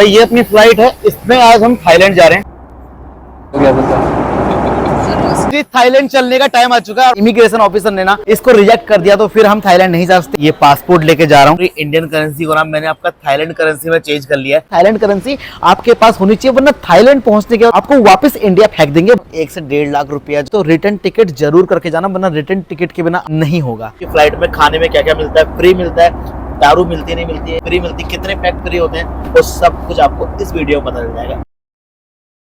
ये अपनी फ्लाइट है, इसमें आज हम थाईलैंड जा रहे हैं। थाईलैंड चलने का टाइम आ चुका है। इमिग्रेशन ऑफिसर ने ना इसको रिजेक्ट कर दिया, तो फिर हम थाईलैंड नहीं जा सकते। ये पासपोर्ट लेके जा रहा हूँ। इंडियन करेंसी को ना मैंने आपका थाईलैंड करेंसी में चेंज कर लिया है। थाईलैंड करेंसी आपके पास होनी चाहिए, वरना थाईलैंड पहुंचने के बाद आपको वापस इंडिया फेंक देंगे। 1 से 1.5 लाख रुपया। तो रिटर्न टिकट जरूर करके जाना, वरना रिटर्न टिकट के बिना नहीं होगा। फ्लाइट में खाने में क्या क्या मिलता है? फ्री मिलता है, दारू मिलती नहीं मिलती है, फ्री मिलती है, कितने पैक फ्री होते हैं, वो सब कुछ आपको इस वीडियो में पता चल जाएगा।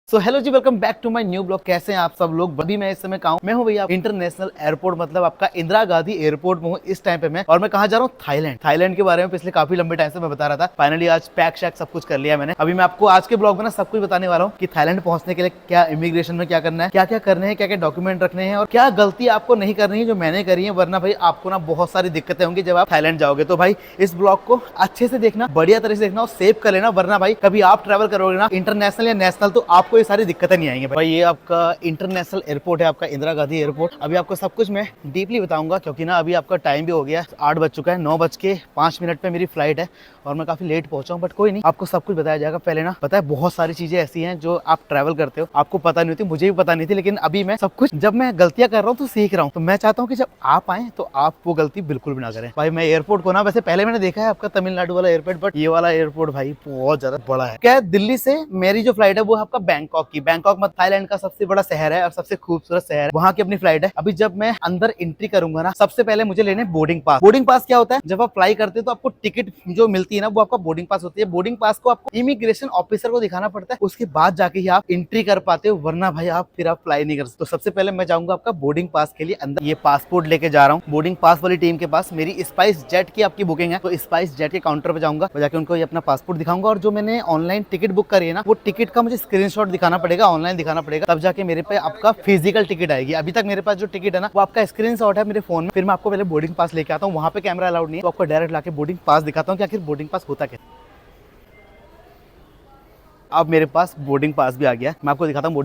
So hello ji, welcome back to my new blog. कैसे हैं आप सब लोग? अभी मैं इस समय कहाँ हूँ? मैं हूँ भैया इंटरनेशनल एयरपोर्ट, मतलब आपका इंदिरा गांधी एयरपोर्ट में हूँ इस टाइम पे मैं। और मैं कहाँ जा रहा हूँ? थाईलैंड। थाईलैंड के बारे में पिछले काफी लंबे टाइम से मैं बता रहा था। फाइनली आज पैक शैक सब कुछ कर लिया मैंने। अभी मैं आपको आज के ब्लॉग में ना सब कुछ बताने वाला हूँ कि थाईलैंड पहुंचने के लिए क्या इमिग्रेशन में क्या करना है, क्या क्या करने हैं, क्या क्या डॉक्यूमेंट रखने हैं, और क्या गलती आपको नहीं करनी है जो मैंने करी है। वरना भाई आपको ना बहुत सारी दिक्कतें होंगी जब आप थाईलैंड जाओगे। तो भाई इस ब्लॉग को अच्छे से देखना, बढ़िया तरह से देखना और सेव कर लेना, वरना भाई कभी आप ट्रैवल करोगे ना इंटरनेशनल या नेशनल, तो आपको ये सारी दिक्कतें नहीं आएंगी। भाई ये आपका इंटरनेशनल एयरपोर्ट है, आपका इंदिरा गांधी एयरपोर्ट। अभी आपको सब कुछ मैं डीपली बताऊंगा, क्योंकि ना अभी आपका टाइम भी हो गया, 8 बज चुका है। 9:05 पे मेरी फ्लाइट है और मैं काफी लेट पहुंचा हूँ, बट कोई नहीं, आपको सब कुछ बताया जाएगा। पहले ना पता है बहुत सारी चीजें ऐसी हैं जो आप ट्रैवल करते हो आपको पता नहीं होती, मुझे भी पता नहीं थी, लेकिन अभी मैं सब कुछ, जब मैं गलतियां कर रहा हूँ तो सीख रहा हूँ। तो मैं चाहता हूँ कि जब आप आए तो आप वो गलती बिल्कुल भी ना करें। भाई मैं एयरपोर्ट को ना, वैसे पहले मैंने देखा है आपका तमिलनाडु वाला एयरपोर्ट, बट ये वाला एयरपोर्ट भाई बहुत ज्यादा बड़ा है। क्या दिल्ली से मेरी जो फ्लाइट है वो आपका बैंकॉक की, बैंकॉक में थाईलैंड का सबसे बड़ा शहर है और सबसे खूबसूरत शहर है, वहाँ की अपनी फ्लाइट है। अभी जब मैं अंदर एंट्री करूंगा ना, सबसे पहले मुझे लेने बोर्डिंग पास। बोर्डिंग पास क्या होता है? जब आप फ्लाई करते हो तो आपको टिकट जो मिलती है ना, वो आपका बोर्डिंग पास होती है। बोर्डिंग पास को आपको इमिग्रेशन ऑफिसर को दिखाना पड़ता है, उसके बाद जाके ही आप एंट्री कर पाते हो, वरना भाई आप फिर आप फ्लाई नहीं कर सकते। तो सबसे पहले मैं जाऊंगा आपका बोर्डिंग पास के लिए अंदर। ये पासपोर्ट लेके जा रहा हूँ बोर्डिंग पास वाली टीम के पास। मेरी स्पाइस जेट की आपकी बुकिंग है, तो स्पाइस जेट के काउंटर पे जाऊंगा, जाके उनको ये अपना पासपोर्ट दिखाऊंगा। और जो मैंने ऑनलाइन टिकट बुक करी है ना, वो टिकट का मुझे स्क्रीनशॉट दिखाना पड़ेगा, ऑनलाइन दिखाना पड़ेगा, तब जाके मेरे पे आपका फिजिकल टिकट आएगी। अभी तक मेरे पास जो टिकट है ना, वो आपका स्क्रीनशॉट है मेरे फोन में। फिर मैं आपको पहले बोर्डिंग पास लेके आता हूँ, वहाँ पे कैमरा अलाउड नहीं है, तो आपको डायरेक्ट लाके बोर्डिंग पास दिखाता हूँ कि आखिर बोर्डिंग पास होता क्या। अब मेरे पास बोर्डिंग पास भी आ गया, मैं आपको दिखाता हूँ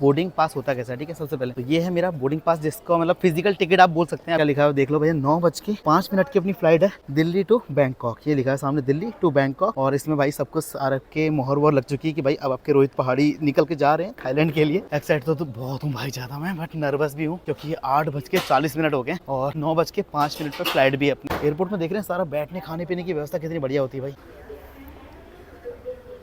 बोर्डिंग पास होता कैसा है। ठीक है, सबसे पहले तो ये है मेरा बोर्डिंग पास, जिसको मतलब फिजिकल टिकट आप बोल सकते हैं। क्या लिखा है देख लो भैया, 9:05 की अपनी फ्लाइट है दिल्ली टू बैंकॉक। ये लिखा है सामने दिल्ली टू बैंकॉक, और इसमें भाई सब कुछ के मोहर वोहर लग चुकी है कि भाई अब आपके रोहित पहाड़ी निकल के जा रहे हैं थाईलैंड के लिए। एक्साइटेड तो बहुत हूँ भाई ज्यादा मैं, बट नर्वस भी हूँ, क्योंकि 8:40 हो गए और 9:05 पे फ्लाइट भी है अपनी। एयरपोर्ट में देख रहे हैं सारा बैठने खाने पीने की व्यवस्था कितनी बढ़िया होती है भाई।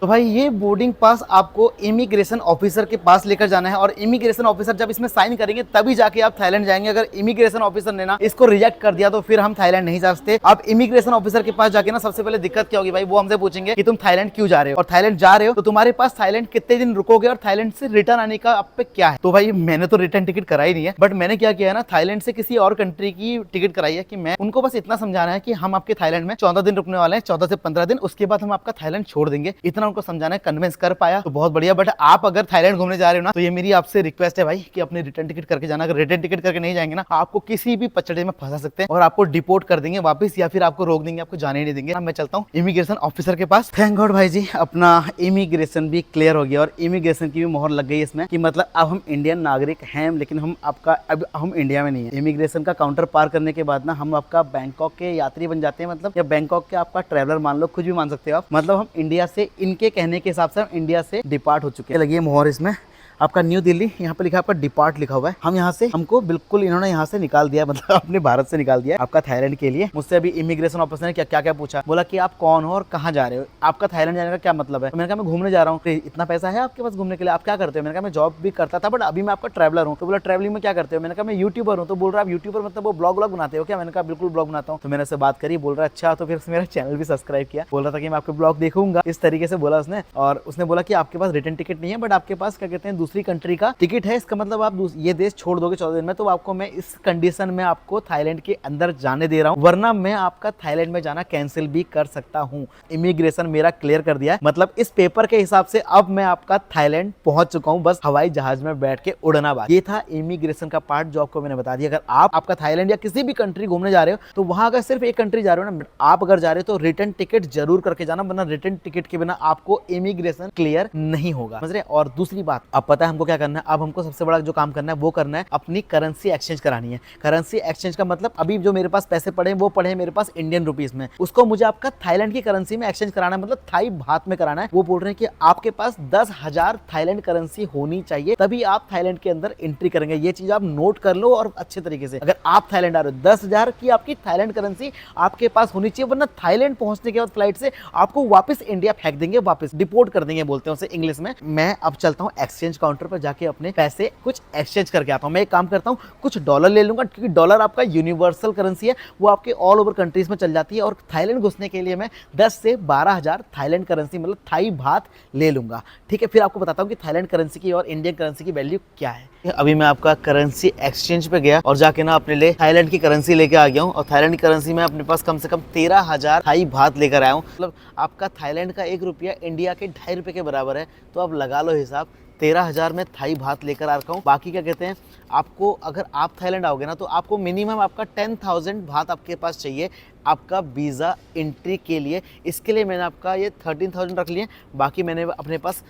तो भाई ये बोर्डिंग पास आपको इमिग्रेशन ऑफिसर के पास लेकर जाना है, और इमिग्रेशन ऑफिसर जब इसमें साइन करेंगे तभी जाके आप थाईलैंड जाएंगे। अगर इमिग्रेशन ऑफिसर ने ना इसको रिजेक्ट कर दिया तो फिर हम थाईलैंड नहीं जा सकते। आप इमिग्रेशन ऑफिसर के पास जाके ना सबसे पहले दिक्कत क्या होगी भाई, वो हमसे पूछेंगे कि तुम थाईलैंड क्यों जा रहे हो, और थाईलैंड जा रहे हो तो तुम्हारे पास थाईलैंड कितने दिन रुकोगे, और थाईलैंड से रिटर्न आने का आप पे क्या है। तो भाई मैंने तो रिटर्न टिकट कराई नहीं है, बट मैंने क्या किया है ना, थाईलैंड से किसी और कंट्री की टिकट कराई है। कि मैं उनको बस इतना समझाना है कि हम आपके थाईलैंड में 14 दिन रुकने वाले हैं, 14 से 15 दिन, उसके बाद हम आपका थाईलैंड छोड़ देंगे। इतना उनको समझाना है, कन्विंस कर पाया तो बहुत बढ़िया। बट आप अगर थाईलैंड घूमने जा रहे हो ना, तो ये मेरी आपसे रिक्वेस्ट है भाई कि अपनी रिटर्न टिकट करके जाना। अगर रिटर्न टिकट करके नहीं जाएंगे ना, आपको किसी भी पचड़े में फंसा सकते हैं और आपको डिपोर्ट कर देंगे वापस, या फिर आपको रोक देंगे, आपको जाने नहीं देंगे। मैं चलता हूँ इमिग्रेशन ऑफिसर के पास। थैंक गॉड भाई जी, अपना इमिग्रेशन भी क्लियर हो गया और इमिग्रेशन की भी मोहर लग गई इसमें, कि मतलब अब हम इंडियन नागरिक हैं, लेकिन हम आपका अब हम इंडिया में नहीं है। इमिग्रेशन का काउंटर पार करने के बाद ना हम आपका बैंकॉक के यात्री बन जाते हैं, मतलब या बैंकॉक के आपका ट्रैवलर मान लो, कुछ भी मान सकते हो आप। मतलब हम इंडिया से, इनके कहने के हिसाब से हम इंडिया से डिपार्ट हो चुके हैं। लगी है मोहर इसमें आपका न्यू दिल्ली, यहाँ पे लिखा है आपका डिपार्ट लिखा हुआ है। हम यहाँ से, हमको बिल्कुल इन्होंने यहाँ से निकाल दिया, मतलब अपने भारत से निकाल दिया आपका थाईलैंड के लिए। मुझसे अभी इमिग्रेशन ऑफिसर ने क्या क्या पूछा, बोला कि आप कौन हो और कहाँ जा रहे हो, आपका थाईलैंड जाने का क्या मतलब है। तो मैंने कहा मैं घूमने जा रहा हूँ। इतना पैसा है आपके पास घूमने के लिए, आप क्या करते हो। मैंने कहा मैं जॉब भी करता था, बट अभी मैं आपका ट्रैवलर हूँ। तो बोला ट्रैवलिंग में क्या करते हो। मैंने कहा मैं यूट्यूबर हूँ। तो बोल रहा है आप यूट्यूबर मतलब वो ब्लॉग बनाते हो क्या। मैंने कहा बिल्कुल ब्लॉग बनाता हूँ। तो मैंने उससे बात करी, बोल रहा है अच्छा, तो फिर मेरा चैनल भी सब्सक्राइब किया। बोल रहा था कि मैं आपके ब्लॉग देखूंगा, इस तरीके से बोला उसने। और उसने बोला कि आपके पास रिटर्न टिकट नहीं है, बट आपके पास क्या कहते हैं दूसरी कंट्री का टिकट है, इसका मतलब आप ये देश छोड़ दोगे 14 दिन में, तो आपको मैं इस कंडीशन में आपको थाईलैंड के अंदर जाने दे रहा हूँ, वरना मैं आपका थाईलैंड में जाना कैंसिल भी कर सकता हूँ। इमिग्रेशन मेरा क्लियर कर दिया है, मतलब इस पेपर के हिसाब से अब मैं आपका थाईलैंड पहुंच चुका हूँ, बस हवाई जहाज में बैठ के उड़ना बाकी। ये था इमिग्रेशन का पार्ट जो आपको मैंने बता दिया। अगर आप आपका थाईलैंड या किसी भी कंट्री घूमने जा रहे हो, तो वहां अगर सिर्फ एक कंट्री जा रहे हो ना, आप अगर जा रहे हो तो रिटर्न टिकट जरूर करके जाना, वरना रिटर्न टिकट के बिना आपको इमिग्रेशन क्लियर नहीं होगा, समझ रहे। और दूसरी बात, आप पता है हमको क्या करना है। अब हमको सबसे बड़ा जो काम करना है वो करना है, अपनी करेंसी एक्सचेंज करानी है। करेंसी एक्सचेंज का मतलब अभी जो मेरे पास पैसे पड़े हैं वो पड़े हैं मेरे पास इंडियन रुपीस में, उसको मुझे आपका थाईलैंड की करेंसी में एक्सचेंज कराना है, मतलब थाई बात में कराना है। वो बोल रहे हैं कि आपके पास 10,000 थाईलैंड करेंसी होनी चाहिए, तभी आप थाईलैंड के अंदर एंट्री करेंगे। ये चीज आप नोट कर लो और अच्छे तरीके से। अगर आप थाईलैंड आ रहे हो, 10,000 की आपकी थाईलैंड करेंसी आपके पास होनी चाहिए, वरना थाईलैंड पहुंचने के बाद फ्लाइट से आपको वापस इंडिया फेंक देंगे, वापस डिपोर्ट कर देंगे, बोलते हैं उसे इंग्लिश में। मैं अब चलता हूँ एक्सचेंज काउंटर पर जाके अपने पैसे कुछ एक्सचेंज करके आता हूँ। मैं एक काम करता हूँ, कुछ डॉलर ले लूंगा, क्योंकि डॉलर आपका यूनिवर्सल करेंसी है, वो आपके ऑल ओवर कंट्रीज में चल जाती है। और थाईलैंड घुसने के लिए मैं 10 से 12,000 थाईलैंड करेंसी मतलब थाई बात ले लूंगा। ठीक है, फिर आपको बताता हूँ कि थाईलैंड करेंसी की और इंडियन करेंसी की वैल्यू क्या है। अभी मैं आपका करेंसी एक्सचेंज पे गया और जाके ना अपने लिए थाईलैंड की करेंसी लेके आ गया हूँ। और थाईलैंड की करेंसी में अपने पास कम से कम 13,000 थाई बात लेकर आया हूँ। मतलब आपका थाईलैंड का 1 रुपया इंडिया के 2.5 रुपये के बराबर है, तो आप लगा लो हिसाब। 13,000 में थाई बात लेकर आ रखा हूँ। बाकी क्या कहते हैं, आपको अगर आप थाईलैंड आओगे ना तो आपको मिनिमम आपका 10,000 बात आपके पास चाहिए आपका वीज़ा एंट्री के लिए। इसके लिए मैंने आपका ये 13,000 रख लिए। बाकी मैंने अपने पास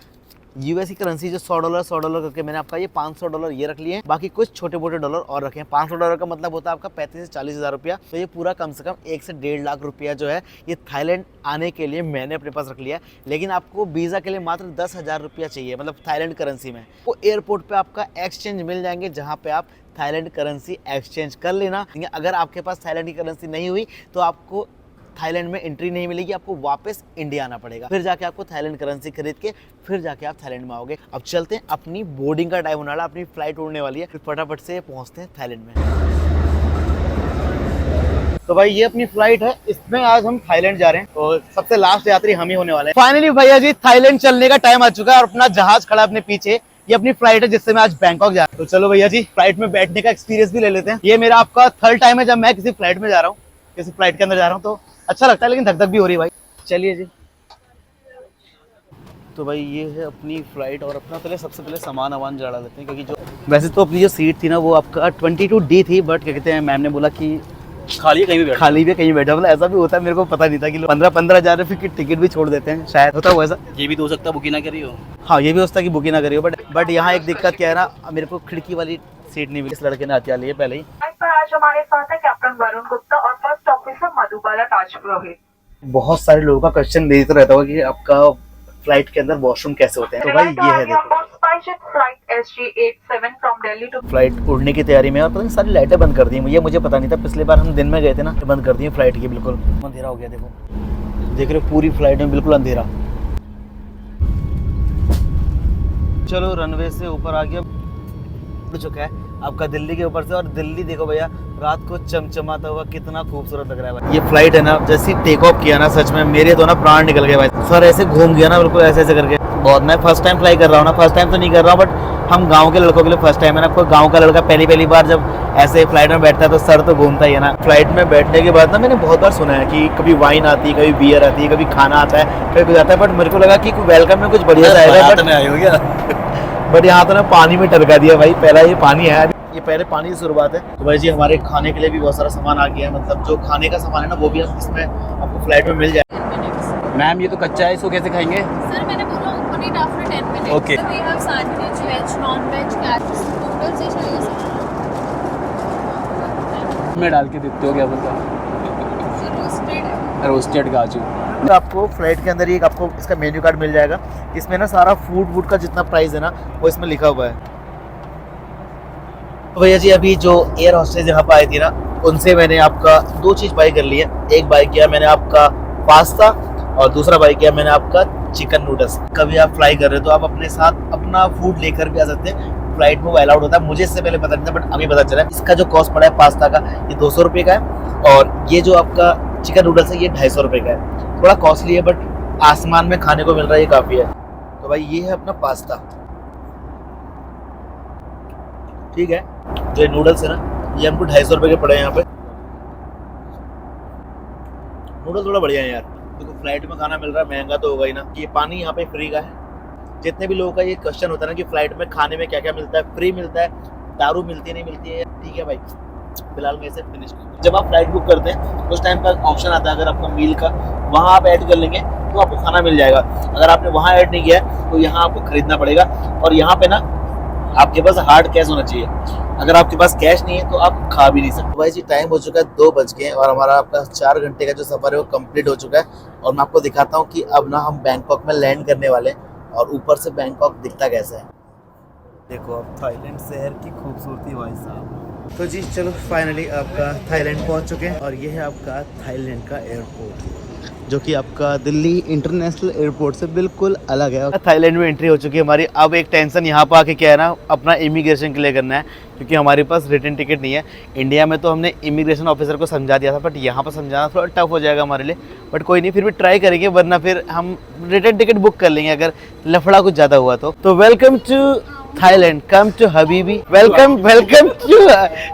यूएस की करेंसी जो $100 करके मैंने आपका ये $500 ये रख लिए हैं। बाकी कुछ छोटे मोटे डॉलर और रखे हैं। $500 का मतलब होता है आपका 35 से 40 हज़ार रुपया। तो ये पूरा कम से कम 1 से 1.5 लाख रुपया जो है ये थाईलैंड आने के लिए मैंने अपने पास रख लिया है। लेकिन आपको वीज़ा के लिए मात्र 10,000 रुपया चाहिए, मतलब थाईलैंड करेंसी में। वो एयरपोर्ट पर आपका एक्सचेंज मिल जाएंगे, जहाँ पे आप थाईलैंड करेंसी एक्सचेंज कर लेना। अगर आपके पास थाईलैंड की करेंसी नहीं हुई तो आपको थाईलैंड में एंट्री नहीं मिलेगी, आपको वापस इंडिया आना पड़ेगा। फिर जाके आपको थाईलैंड करेंसी खरीद के फिर जाके आप थाईलैंड में आओगे। अब चलते हैं, अपनी बोर्डिंग का टाइम होने वाला, अपनी फ्लाइट उड़ने वाली है, फिर फटाफट से पहुंचते हैं थाईलैंड में। तो भाई ये अपनी फ्लाइट है, इसमें आज हम थाईलैंड जा रहे हैं और सबसे लास्ट यात्री हम ही होने वाले हैं। फाइनली भैया जी थाईलैंड चलने का टाइम आ चुका है और अपना जहाज खड़ा अपने पीछे। ये अपनी फ्लाइट है जिससे मैं आज बैंकॉक जा रहा हूँ। तो चलो भैया जी फ्लाइट में बैठने का एक्सपीरियंस भी ले लेते हैं। ये मेरा आपका 3rd टाइम है जब मैं किसी फ्लाइट में जा रहा हूँ, किसी फ्लाइट के अंदर जा रहा हूँ, तो अच्छा लगता है, लेकिन धक धक भी हो रही है भाई। चलिए जी। तो भाई ये है अपनी फ्लाइट और अपना पहले सबसे पहले सामान वामान जड़ा लेते हैं, क्योंकि जो वैसे तो अपनी जो सीट थी ना वो आपका 22D थी, बट क्या कहते हैं मैम ने बोला कि खाली कहीं भी बैठा। मतलब ऐसा भी होता है, मेरे को पता नहीं था कि 15-15 हज़ार रुपये की टिकट भी छोड़ देते हैं, शायद होता हो ऐसा। ये भी तो हो सकता है बुकिंग ना करी हो। हाँ ये भी हो सकता है कि बुकिंग ना करी हो, बट यहाँ एक दिक्कत क्या है ना, मेरे को खिड़की वाली सीट नहीं मिली। इस लड़के ने हत्या ली है पहले ही। आज हमारे साथ है कैप्टन वरुण गुप्ता और फर्स्ट ऑफिसर मधुबाला ताजपुरोहित। बहुत सारे लोगों का क्वेश्चन भेजते रहता होगा कि आपका फ्लाइट के अंदर वॉशरूम कैसे होते हैं। तो भाई ये है देखो, फ्लाइट उड़ने की तैयारी में और पता नहीं सारी लाइटें बंद कर दी हैं। ये मुझे पता नहीं था, पिछले बार हम दिन में गए थे ना, बंद कर दी है फ्लाइट की। बिल्कुल अंधेरा हो गया, देखो देख रहे हो पूरी फ्लाइट में बिल्कुल अंधेरा। चलो रनवे से ऊपर आ गया, उड़ चुका है आपका दिल्ली के ऊपर से। और दिल्ली देखो भैया रात को चमचमाता हुआ कितना खूबसूरत लग रहा है भाई। ये फ्लाइट है ना, जैसे टेक ऑफ किया ना, सच में मेरे तो ना प्राण निकल गए भाई। सर ऐसे घूम गया ना बिल्कुल ऐसे करके। बहुत, मैं फर्स्ट टाइम फ्लाई कर रहा हूँ ना, फर्स्ट टाइम तो नहीं कर रहा हूँ, बट हम गांव के लड़कों के लिए फर्स्ट टाइम है ना। आपको गांव का लड़का पहली बार जब ऐसे फ्लाइट में बैठता है तो सर तो घूमता ही है ना। फ्लाइट में बैठने के बाद ना मैंने बहुत बार सुना है कि कभी वाइन आती है, कभी बियर आती है, कभी खाना आता है, कभी कुछ आता है, बट मेरे को लगा कि वेलकम में कुछ बढ़िया सा आएगा, बट यहाँ तो ना पानी में टरका दिया भाई। पहला ये पानी है, ये पहले पानी की शुरुआत है। तो भाई जी हमारे खाने के लिए भी बहुत सारा सामान आ गया है, मतलब जो खाने का सामान है ना वो भी इसमें आपको फ्लाइट में मिल जाए। मैम ये तो कच्चा है, इसको कैसे खाएंगे? सर मैंने बोला open it after 10 minutes. Okay. We have sandwich, veg, non veg, कैच, नूडल्स ये चाहिए सर। मैं डाल के देते हो क्या बोलता? रोस्टेड काजू। तो आपको फ्लाइट के अंदर ही आपको इसका मेन्यू कार्ड मिल जाएगा। इसमें ना सारा फूड का जितना प्राइस है ना वो इसमें लिखा हुआ है। तो भैया जी अभी जो एयर हॉस्टेस यहाँ पर आई थी ना, उनसे मैंने आपका 2 चीज़ बाई कर ली है। एक बाई किया मैंने आपका पास्ता और दूसरा बाई किया मैंने आपका चिकन नूडल्स। कभी आप फ्लाई कर रहे हो तो आप अपने साथ अपना फूड लेकर भी आ सकते हैं, फ्लाइट में वो अलाउड होता है। मुझे इससे पहले पता नहीं था, बट अभी पता चला। इसका जो कॉस्ट पड़ा है पास्ता का ये 200 रुपये का है, और ये जो आपका चिकन नूडल्स है ये 250 रुपये का है। थोड़ा कॉस्टली है बट आसमान में खाने को मिल रहा है, ये काफ़ी है। तो भाई ये है अपना पास्ता, ठीक है। जो नूडल्स है ना ये हमको 250 रुपये के पड़े हैं यहाँ पे। नूडल थोड़ा बढ़िया है यार, देखो तो फ्लाइट में खाना मिल रहा है, महंगा तो होगा ही ना। ये पानी यहाँ पे फ्री का है। जितने भी लोगों का ये क्वेश्चन होता है ना कि फ्लाइट में खाने में क्या क्या मिलता है, फ्री मिलता है, दारू मिलती है नहीं मिलती है, ठीक है भाई। फिलहाल मैं इसे फिनिश करूँ। जब आप फ्लाइट बुक करते हैं उस टाइम पर ऑप्शन आता है अगर आपका मील का, वहाँ आप ऐड कर लेंगे तो आपको खाना मिल जाएगा। अगर आपने वहाँ ऐड नहीं किया है तो यहाँ आपको खरीदना पड़ेगा। और यहाँ पे ना आपके पास हार्ड कैश होना चाहिए। अगर आपके पास कैश नहीं है तो आप खा भी नहीं सकते। भाई जी टाइम हो चुका है 2 बज गए और हमारा आपका 4 घंटे का जो सफर है वो कंप्लीट हो चुका है। और मैं आपको दिखाता हूँ कि अब ना हम बैंकॉक में लैंड करने वाले हैं और ऊपर से बैंकॉक दिखता कैसा है। देखो अब थाईलैंड शहर की खूबसूरती भाई साहब। तो जी चलो फाइनली आपका थाईलैंड पहुंच चुके हैं और ये है आपका थाईलैंड का एयरपोर्ट जो कि आपका दिल्ली इंटरनेशनल एयरपोर्ट से बिल्कुल अलग है। थाईलैंड में एंट्री हो चुकी है हमारी। अब एक टेंशन यहाँ पर आके क्या है ना, अपना इमिग्रेशन के लिए करना है क्योंकि हमारे पास रिटर्न टिकट नहीं है। इंडिया में तो हमने इमिग्रेशन ऑफिसर को समझा दिया था, बट यहाँ पर समझाना थोड़ा टफ हो जाएगा हमारे लिए। बट कोई नहीं, फिर भी ट्राई करेंगे, वरना फिर हम रिटर्न टिकट बुक कर लेंगे अगर लफड़ा कुछ ज़्यादा हुआ तो welcome to Thailand, come to हबीबी, वेलकम टू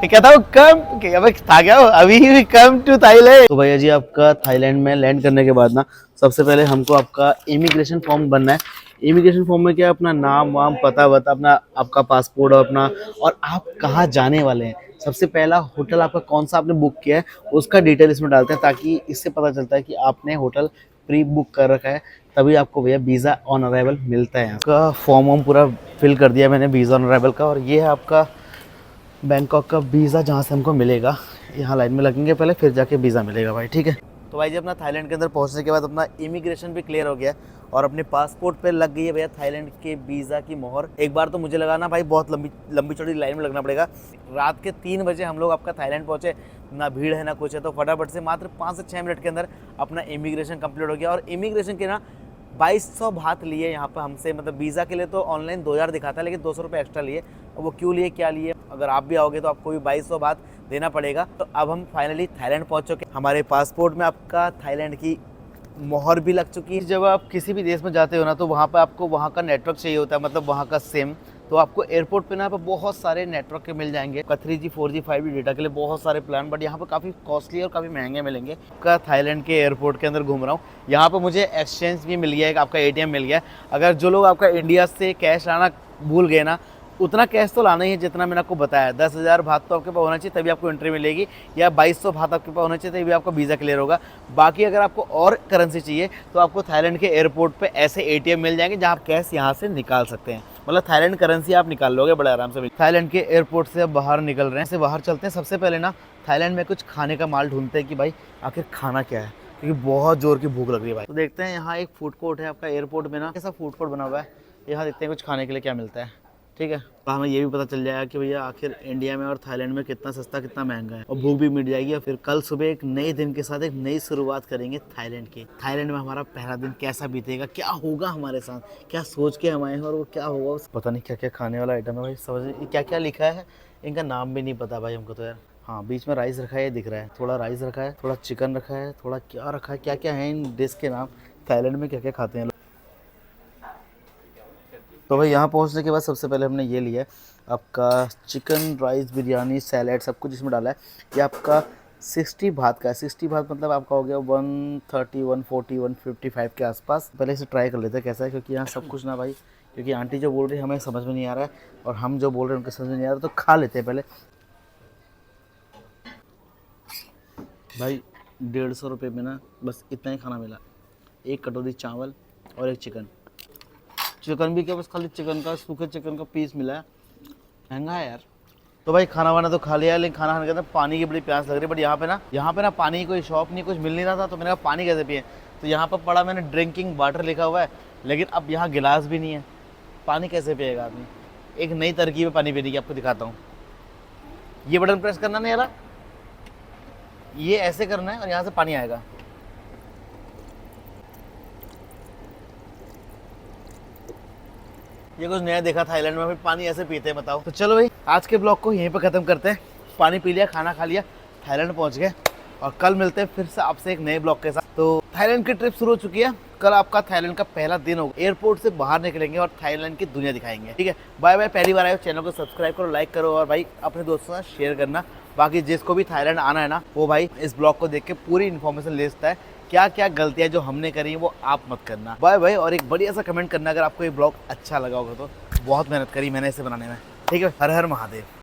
कहता हूँ कम था क्या हबीबी, कम टू थाईलैंड। तो भैया जी आपका थाईलैंड में लैंड करने के बाद ना सबसे पहले हमको आपका इमिग्रेशन फॉर्म बनना है। इमिग्रेशन फॉर्म में क्या अपना नाम वाम पता वता अपना आपका पासपोर्ट अपना और आप कहाँ जाने वाले हैं। सबसे पहला होटल आपका कौन सा आपने बुक किया है उसका डिटेल इसमें डालते हैं ताकि इससे पता चलता है कि आपने होटल प्री बुक कर रखा है, तभी आपको भैया वीज़ा ऑन अराइवल मिलता है। आपका फॉर्म वॉर्म पूरा फिल कर दिया मैंने वीज़ा ऑन अराइवल का। और ये है आपका बैंकॉक का वीज़ा जहाँ से हमको मिलेगा। यहाँ लाइन में लगेंगे पहले, फिर जाके वीज़ा मिलेगा भाई, ठीक है। तो भाई जी अपना थाईलैंड के अंदर पहुँचने के बाद अपना इमिग्रेशन भी क्लियर हो गया और अपने पासपोर्ट पे लग गई है भैया थाईलैंड के वीज़ा की मोहर। एक बार तो मुझे लगा ना भाई बहुत लंबी चौड़ी लाइन में लगना पड़ेगा। रात के 3 बजे हम लोग आपका थाईलैंड पहुँचे, ना भीड़ है ना कुछ है, तो फटाफट से मात्र 5 से 6 मिनट के अंदर अपना इमिग्रेशन कंप्लीट हो गया। और इमिग्रेशन के ना 2200 बात लिए यहाँ पर हमसे, मतलब वीज़ा के लिए तो ऑनलाइन 2000 दिखाता है, लेकिन 200 रुपये एक्स्ट्रा लिए। वो क्यों लिए क्या लिए, अगर आप भी आओगे तो आपको भी 2200 बात देना पड़ेगा। तो अब हम फाइनली थाईलैंड पहुँच चुके। हमारे पासपोर्ट में आपका थाईलैंड की मोहर भी लग चुकी है। जब आप किसी भी देश में जाते हो ना तो वहाँ पर आपको वहाँ का नेटवर्क चाहिए होता है, मतलब वहाँ का सिम। तो आपको एयरपोर्ट पे ना पे बहुत सारे नेटवर्क के मिल जाएंगे, 3G 4G 5G डेटा के लिए बहुत सारे प्लान, बट यहाँ पे काफ़ी कॉस्टली और काफ़ी महंगे मिलेंगे। आपका थाईलैंड के एयरपोर्ट के अंदर घूम रहा हूँ, यहाँ पे मुझे एक्सचेंज भी मिल गया है, आपका ATM मिल गया है। अगर जो लोग आपका इंडिया से कैश लाना भूल गए ना, उतना कैश तो लाना ही है जितना मैंने आपको बताया। 10,000 बात तो आपके पास होना चाहिए तभी आपको एंट्री मिलेगी, या 2200 बात आपके पास होना चाहिए तभी आपका वीज़ा क्लियर होगा। बाकी अगर आपको और करेंसी चाहिए तो आपको थाईलैंड के एयरपोर्ट पे ऐसे ATM मिल जाएंगे जहाँ आप कैश यहाँ से निकाल सकते हैं, मतलब थाईलैंड करेंसी आप निकाल लोगे बड़े आराम से। थाईलैंड के एयरपोर्ट से अब बाहर निकल रहे हैं, से बाहर चलते हैं। सबसे पहले ना थाईलैंड में कुछ खाने का माल ढूंढते हैं कि भाई आखिर खाना क्या है, क्योंकि बहुत जोर की भूख लग रही है भाई। तो देखते हैं, यहाँ एक फूड कोर्ट है आपका एयरपोर्ट में ना, कैसा फूड कोर्ट बना हुआ है। यहाँ देखते हैं कुछ खाने के लिए क्या मिलता है, ठीक है। तो हमें ये भी पता चल जाएगा कि भैया आखिर इंडिया में और थाईलैंड में कितना सस्ता कितना महंगा है, और भूख भी मिट जाएगी। और फिर कल सुबह एक नए दिन के साथ एक नई शुरुआत करेंगे थाईलैंड की। थाईलैंड में हमारा पहला दिन कैसा बीतेगा, क्या होगा हमारे साथ, क्या सोच के हम आए हैं और वो क्या होगा, पता नहीं क्या क्या खाने वाला आइटम है भाई। समझ क्या क्या लिखा है, इनका नाम भी नहीं पता भाई हमको तो यार। हाँ बीच में राइस रखा है, ये दिख रहा है, थोड़ा राइस रखा है, थोड़ा चिकन रखा है, थोड़ा क्या रखा है, क्या क्या है इन डिश के नाम, थाईलैंड में क्या क्या खाते हैं। तो भाई यहाँ पहुँचने के बाद सबसे पहले हमने ये लिया है आपका चिकन राइस बिरयानी सैलेड सब कुछ इसमें डाला है। ये आपका 60 भात का है। 60 भात मतलब आपका हो गया 130 140 155 के आसपास। पहले इसे ट्राई कर लेते हैं कैसा है, क्योंकि यहाँ सब कुछ ना भाई, क्योंकि आंटी जो बोल रही है हमें समझ में नहीं आ रहा है और हम जो बोल रहे हैं उनके समझ में नहीं आ रहा, तो खा लेते हैं पहले। भाई 150 रुपये में ना बस इतना ही खाना मिला, एक कटोरी चावल और एक चिकन भी क्या, बस खाली चिकन का सूखे चिकन का पीस मिला है। महंगा है यार। तो भाई खाना वाना तो खा लिया, लेकिन खाना खाने के अंदर पानी की बड़ी प्यास लग रही है। बट यहाँ पे ना पानी की कोई शॉप नहीं, कुछ मिल नहीं रहा था, तो मैंने कहा पानी कैसे पिए। तो यहाँ पर पड़ा मैंने ड्रिंकिंग वाटर लिखा हुआ है, लेकिन अब यहाँ गिलास भी नहीं है, पानी कैसे पिएगा आदमी। एक नई तरकीब है पानी पीने की, आपको दिखाता हूँ। ये बटन प्रेस करना नहीं यार, ये ऐसे करना है और यहाँ से पानी आएगा। ये कुछ नया देखा थाईलैंड में, पानी ऐसे पीते हैं बताओ। तो चलो भाई आज के ब्लॉग को यहीं पर खत्म करते हैं। पानी पी लिया, खाना खा लिया, थाईलैंड पहुंच गए, और कल मिलते हैं फिर से आपसे एक नए ब्लॉग के साथ। तो थाईलैंड की ट्रिप शुरू हो चुकी है, कल आपका थाईलैंड का पहला दिन होगा। एयरपोर्ट से बाहर निकलेंगे और थाईलैंड की दुनिया दिखाएंगे, ठीक है। Bye bye. पहली बार आए हो चैनल को सब्सक्राइब करो, लाइक करो, और भाई अपने दोस्तों के साथ शेयर करना। बाकी जिसको भी थाईलैंड आना है ना, वो भाई इस ब्लॉग को देख के पूरी इन्फॉर्मेशन ले सकता है। क्या क्या गलतियां जो हमने करी हैं वो आप मत करना। Bye bye. और एक बढ़िया सा कमेंट करना अगर आपको ये ब्लॉग अच्छा लगा होगा तो। बहुत मेहनत करी मैंने इसे बनाने में, ठीक है। हर हर महादेव।